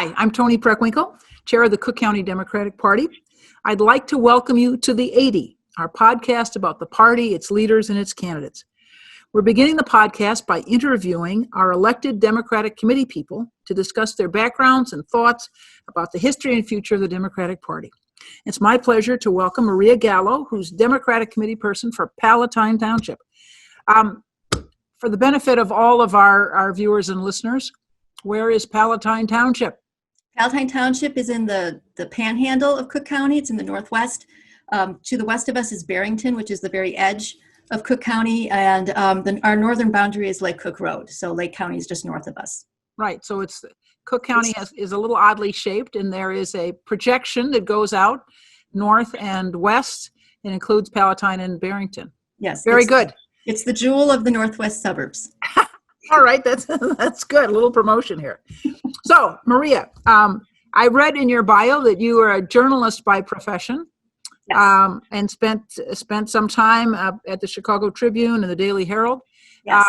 Hi, I'm Toni Preckwinkle, Chair of the Cook County Democratic Party. I'd like to welcome you to the 80, our podcast about the party, its leaders, and its candidates. We're beginning the podcast by interviewing our elected Democratic committee people to discuss their backgrounds and thoughts about the history and future of the Democratic Party. It's my pleasure to welcome Maria Galo, who's Democratic committee person for Palatine Township. For the benefit of all of our viewers and listeners, where is Palatine Township? Palatine Township is in the panhandle of Cook County. It's in the northwest. To the west of us is Barrington, which is the very edge of Cook County, and our northern boundary is Lake Cook Road. So Lake County is just north of us. Right. So it's Cook County is a little oddly shaped, and there is a projection that goes out north and west. It includes Palatine and Barrington. Yes. Very good. It's the jewel of the northwest suburbs. All right, that's good. A little promotion here. So, Maria, I read in your bio that you are a journalist by profession, yes. And spent some time at the Chicago Tribune and the Daily Herald, Yes.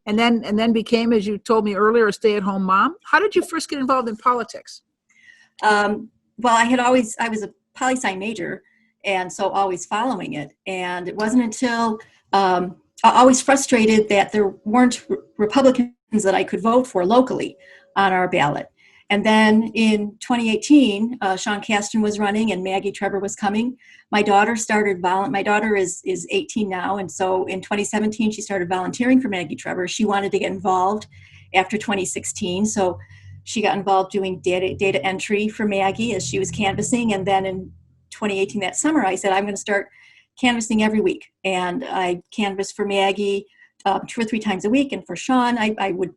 and then became, as you told me earlier, a stay-at-home mom. How did you first get involved in politics? Well, I was a poli-sci major, and so always following it. And it wasn't until always frustrated that there weren't Republicans that I could vote for locally on our ballot. And then in 2018, Sean Casten was running and Maggie Trevor was coming. My daughter is 18 now, and so in 2017 she started volunteering for Maggie Trevor. She wanted to get involved after 2016, so she got involved doing data entry for Maggie as she was canvassing. And then in 2018, that summer, I said, I'm going to start canvassing every week. And I canvassed for Maggie 2 or 3 times a week. And for Sean, I would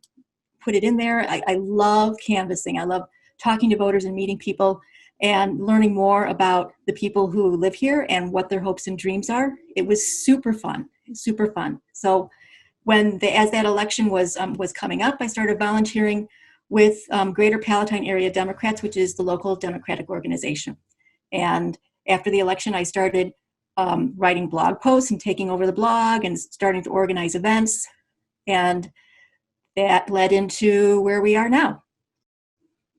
put it in there. I love canvassing. I love talking to voters and meeting people and learning more about the people who live here and what their hopes and dreams are. It was super fun. So as that election was coming up, I started volunteering with Greater Palatine Area Democrats, which is the local Democratic organization. And after the election, I started writing blog posts and taking over the blog and starting to organize events. And that led into where we are now.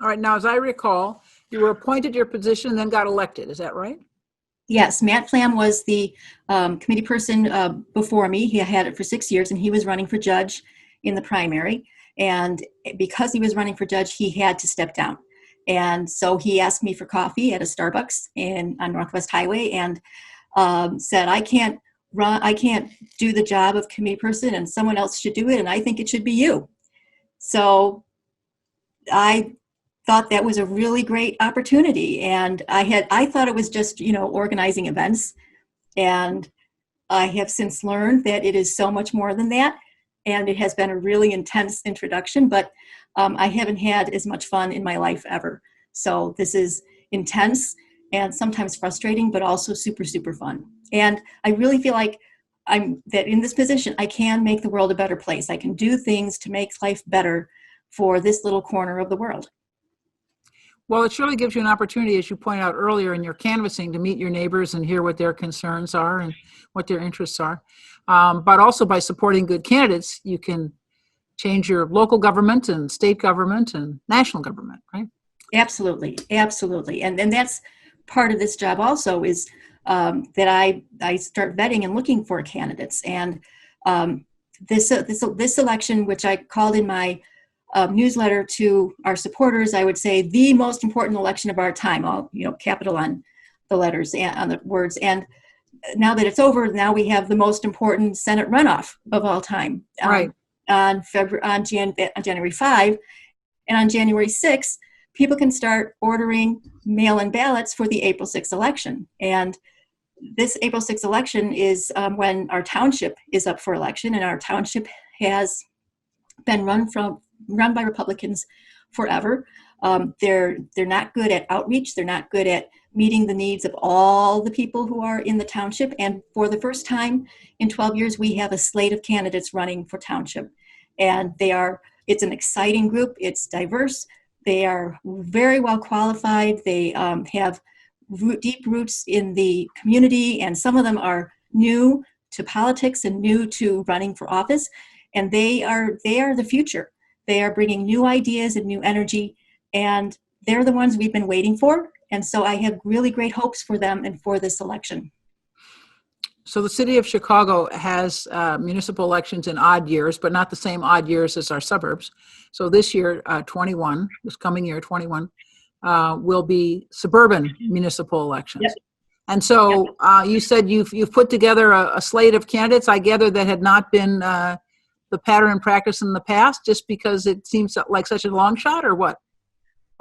All right. Now, as I recall, you were appointed to your position and then got elected. Is that right? Yes. Matt Flam was the committee person before me. He had it for 6 years, and he was running for judge in the primary. And because he was running for judge, he had to step down. And so he asked me for coffee at a Starbucks on Northwest Highway, and said, I can't do the job of committee person, and someone else should do it, and I think it should be you. So I thought that was a really great opportunity, and I thought it was just, organizing events, and I have since learned that it is so much more than that, and it has been a really intense introduction, but I haven't had as much fun in my life ever. So this is intense and sometimes frustrating, but also super, super fun. And I really feel like that in this position, I can make the world a better place. I can do things to make life better for this little corner of the world. Well, it surely gives you an opportunity, as you pointed out earlier in your canvassing, to meet your neighbors and hear what their concerns are and what their interests are. But also by supporting good candidates, you can change your local government and state government and national government, right? Absolutely. And that's part of this job also is that I start vetting and looking for candidates. And this election, which I called in my newsletter to our supporters, I would say the most important election of our time, all capital on the letters and on the words. And now that it's over, now we have the most important Senate runoff of all time. Right. On January 5, and on January 6, people can start ordering mail-in ballots for the April 6 election. And this April 6 election is when our township is up for election, and our township has been run by Republicans forever. They're not good at outreach. They're not good at meeting the needs of all the people who are in the township. And for the first time in 12 years, we have a slate of candidates running for township. And it's an exciting group. It's diverse. They are very well qualified. They have deep roots in the community, and some of them are new to politics and new to running for office. And they are the future. They are bringing new ideas and new energy and they're the ones we've been waiting for. And so I have really great hopes for them and for this election. So the city of Chicago has municipal elections in odd years, but not the same odd years as our suburbs. So this year, 21, this coming year, 21, will be suburban municipal elections. Yep. And so you said you've put together a slate of candidates, I gather, that had not been the pattern and practice in the past, just because it seems like such a long shot, or what?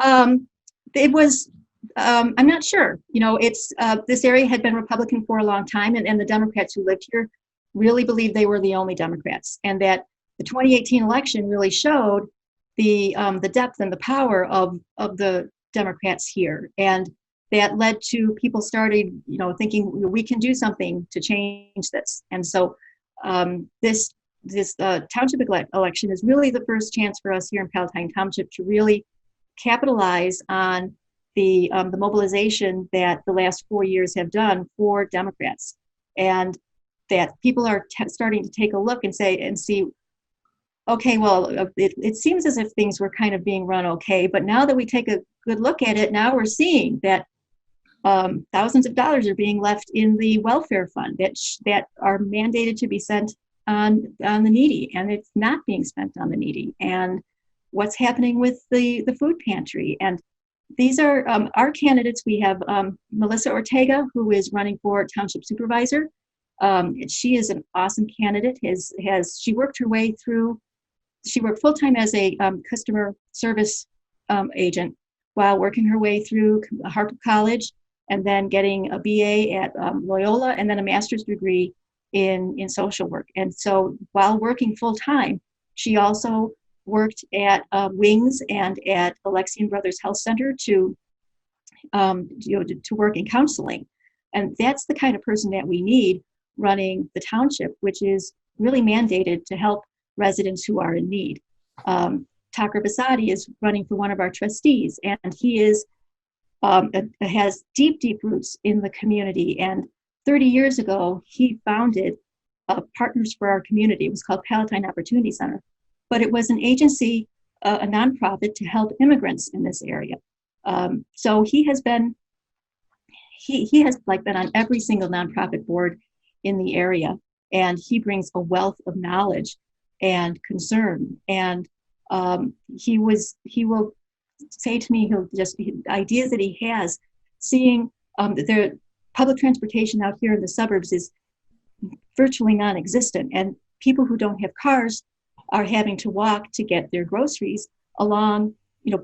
It was, I'm not sure. It's this area had been Republican for a long time, and the Democrats who lived here really believed they were the only Democrats, and that the 2018 election really showed the depth and the power of the Democrats here, and that led to people started, thinking we can do something to change this. And so this township election is really the first chance for us here in Palatine Township to really capitalize on the mobilization that the last 4 years have done for Democrats, and that people are starting to take a look and see, okay, well, it seems as if things were kind of being run okay, but now that we take a good look at it, now we're seeing that thousands of dollars are being left in the welfare fund that are mandated to be spent on the needy, and it's not being spent on the needy. And what's happening with the food pantry. And these are our candidates. We have Melissa Ortega, who is running for township supervisor. She is an awesome candidate. She worked her way through. She worked full time as a customer service agent while working her way through Harper College, and then getting a BA at Loyola, and then a master's degree in social work. And so while working full time, she also worked at Wings and at Alexian Brothers Health Center to work in counseling. And that's the kind of person that we need running the township, which is really mandated to help residents who are in need. Takar Basadi is running for one of our trustees, and he is has deep roots in the community. And 30 years ago, he founded Partners for Our Community. It was called Palatine Opportunity Center, but it was an agency, a nonprofit to help immigrants in this area. So he has been on every single nonprofit board in the area, and he brings a wealth of knowledge and concern. And he will say to me, ideas that he has, seeing the public transportation out here in the suburbs is virtually non-existent, and people who don't have cars are having to walk to get their groceries along,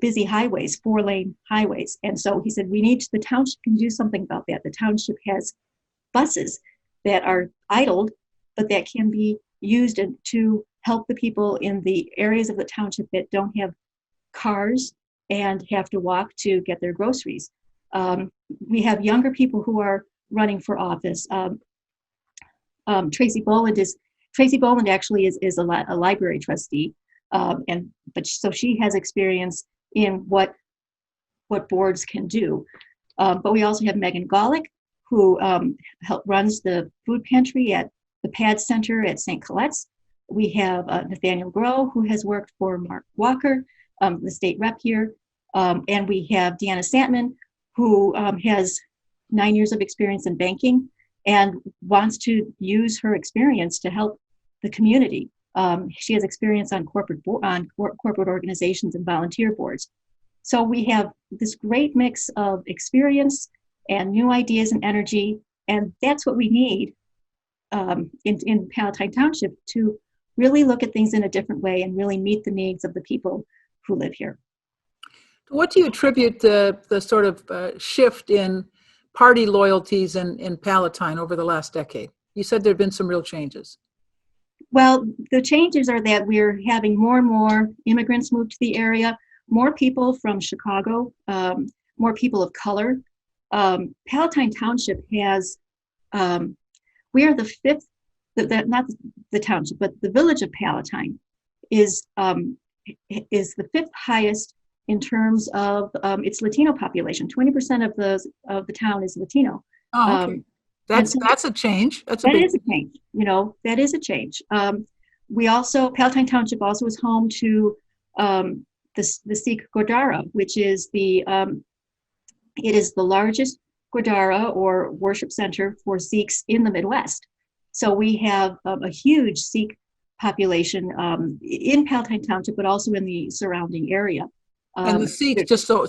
busy highways, 4-lane highways. And so he said, the township can do something about that. The township has buses that are idled, but that can be used to help the people in the areas of the township that don't have cars and have to walk to get their groceries. We have younger people who are running for office. Tracy Boland actually is a library trustee, so she has experience in what boards can do. But we also have Megan Golick, who runs the food pantry at the PAD Center at St. Colette's. We have Nathaniel Groh, who has worked for Mark Walker, the state rep here. And we have Deanna Santman, who has 9 years of experience in banking and wants to use her experience to help the community. She has experience on corporate organizations and volunteer boards. So we have this great mix of experience and new ideas and energy, and that's what we need in Palatine Township to really look at things in a different way and really meet the needs of the people who live here. What do you attribute the sort of shift in party loyalties in Palatine over the last decade? You said there have been some real changes. Well, the changes are that we're having more and more immigrants move to the area, more people from Chicago, more people of color. Palatine Township has, we are the fifth, not the township, but the village of Palatine is the fifth highest in terms of its Latino population. 20% of the town is Latino. Oh, okay. That's a change. That is a change. That is a change. We also, Palatine Township also is home to the Sikh Gurdwara, which is it is the largest Gurdwara or worship center for Sikhs in the Midwest. So we have a huge Sikh population in Palatine Township, but also in the surrounding area. And the Sikhs, just so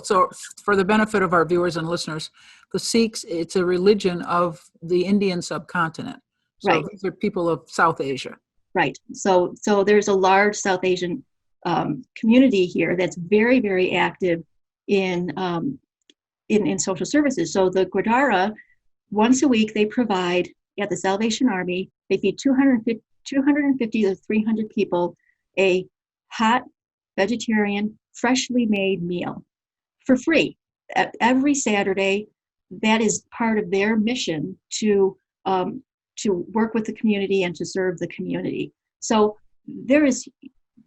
for the benefit of our viewers and listeners, the Sikhs, it's a religion of the Indian subcontinent. So right. These are people of South Asia. Right. So there's a large South Asian community here that's very, very active in social services. So the Gurdwara, once a week, they provide at the Salvation Army, they feed 250 to 300 people a hot, vegetarian, freshly made meal for free every Saturday. That is part of their mission to work with the community and to serve the community. So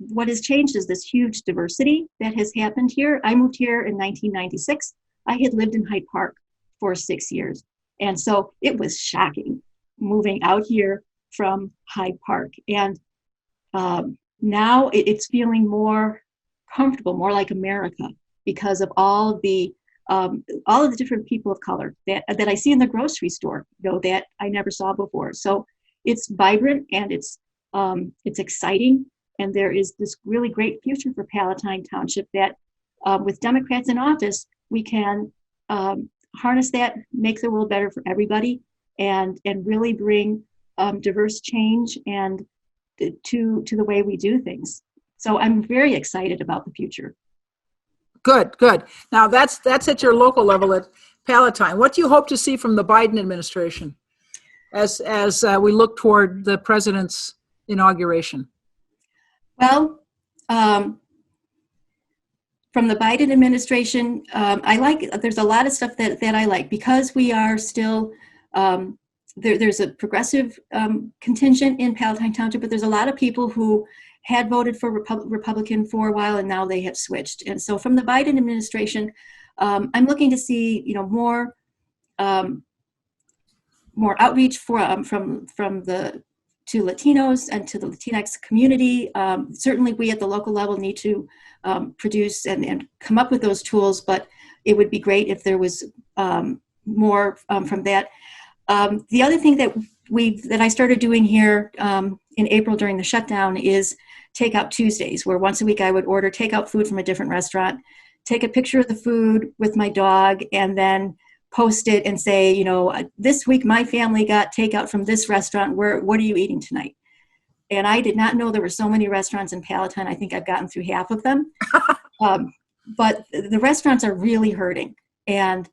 what has changed is this huge diversity that has happened here. I moved here in 1996. I had lived in Hyde Park for 6 years. And so it was shocking moving out here from Hyde Park. And now it's feeling more comfortable, more like America, because of all of the different people of color that I see in the grocery store, that I never saw before. So it's vibrant and it's exciting, and there is this really great future for Palatine Township that with Democrats in office, we can harness that, make the world better for everybody, and really bring diverse change and to the way we do things. So I'm very excited about the future. Good. Now that's at your local level at Palatine. What do you hope to see from the Biden administration as we look toward the president's inauguration? Well, from the Biden administration, there's a lot of stuff that I like, because we are still, there's a progressive contingent in Palatine Township, but there's a lot of people who had voted for Republican for a while, and now they have switched. And so from the Biden administration, I'm looking to see, more outreach to Latinos and to the Latinx community. Certainly we at the local level need to produce and come up with those tools, but it would be great if there was more from that. The other thing that I started doing here in April during the shutdown is Takeout Tuesdays, where once a week I would order takeout food from a different restaurant, take a picture of the food with my dog, and then post it and say, this week my family got takeout from this restaurant. What are you eating tonight? And I did not know there were so many restaurants in Palatine. I think I've gotten through half of them. But the restaurants are really hurting. And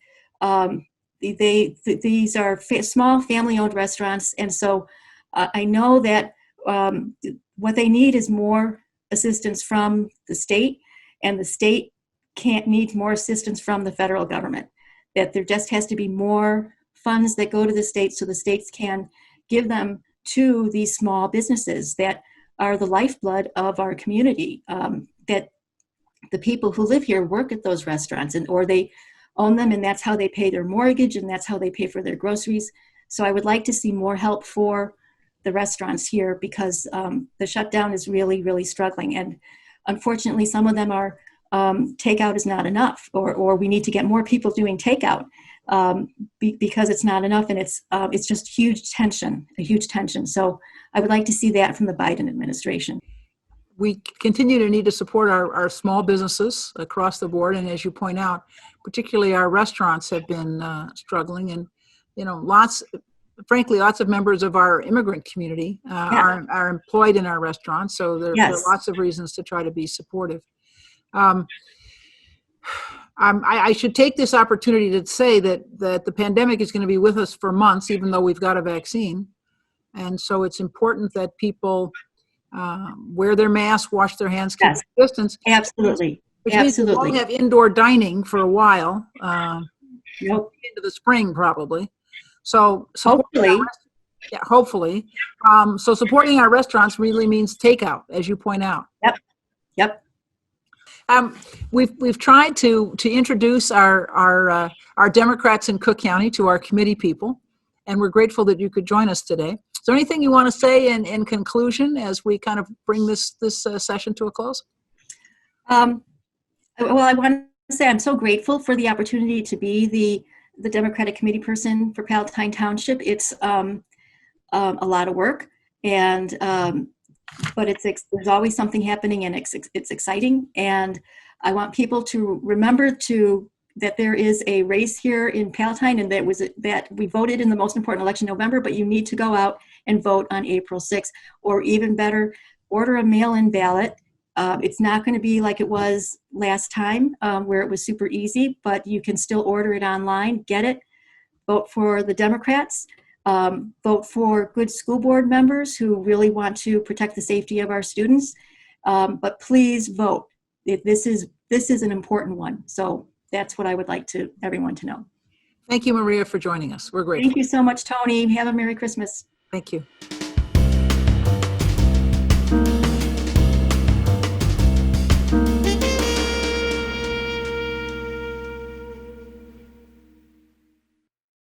these are small family-owned restaurants. And so I know that what they need is more assistance from the state, and the state needs more assistance from the federal government. That there just has to be more funds that go to the states, so the states can give them to these small businesses that are the lifeblood of our community, that the people who live here work at those restaurants, or they own them, and that's how they pay their mortgage, and that's how they pay for their groceries. So I would like to see more help for the restaurants here, because the shutdown is really, really struggling. And unfortunately, some of them are takeout is not enough, or we need to get more people doing takeout because it's not enough, and it's just a huge tension. So I would like to see that from the Biden administration. We continue to need to support our small businesses across the board, and as you point out, particularly our restaurants have been struggling, and lots of members of our immigrant community are employed in our restaurants, so there are lots of reasons to try to be supportive. I should take this opportunity to say that the pandemic is going to be with us for months, even though we've got a vaccine. And so it's important that people wear their masks, wash their hands, keep their distance. Absolutely. Which means we won't have indoor dining for a while, Nope. into the spring probably. So hopefully. Hopefully. So supporting our restaurants really means takeout, as you point out. Yep. We've tried to introduce our Democrats in Cook County to our committee people, and we're grateful that you could join us today. Is there anything you want to say in conclusion as we kind of bring this session to a close? Well, I want to say I'm so grateful for the opportunity to be the Democratic committee person for Palatine Township. It's a lot of work, and but there's always something happening, and it's exciting. And I want people to remember that there is a race here in Palatine, and that we voted in the most important election in November, but you need to go out and vote on April 6th, or even better, order a mail-in ballot. It's not going to be like it was last time, where it was super easy, but you can still order it online, get it, vote for the Democrats, vote for good school board members who really want to protect the safety of our students. But please vote. This is an important one. So that's what I would like everyone to know. Thank you, Maria, for joining us. We're grateful. Thank you so much, Tony. Have a Merry Christmas. Thank you.